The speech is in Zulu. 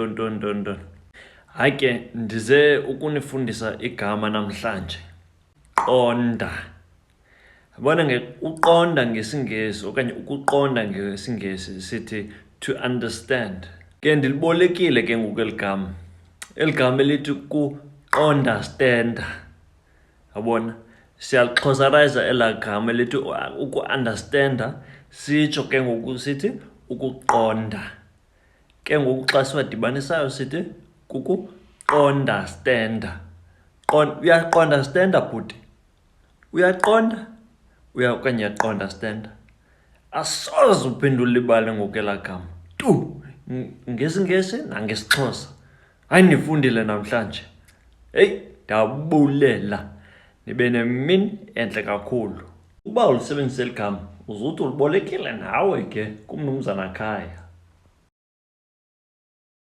ntoni. Hayi ke ndize ukunifundisa igama namhlanje. Qonda. Yabona uqonda ngesiNgesi okanye ukuqonda ngesiNgesi sithi to understand. Ke ndilibolekile ke ngoku eligama. Eligama elithi ku-understanda. Yabona? Siyalixhosarize elaa gama elithi uku-understanda, sitsho ke ngoku sithi ukuqonda. Ke ngoku xa siwadibanisayo sithi kuku-understanda. Uyaqondastenda bhuti? Uyaqonda? Okanye uyaqondastenda? Asoze uphinde ulibale ngoku elaa gama. Tu! NgesiNgesi nangesiXhosa. Hayi nifundile namhlanje. Heyi, ndiyabulela. Nibe nemini entle kakhulu. Uba ulisebenzise eli gama, uzuthi ulibolekile nawe ke kuMnumzana Khaya.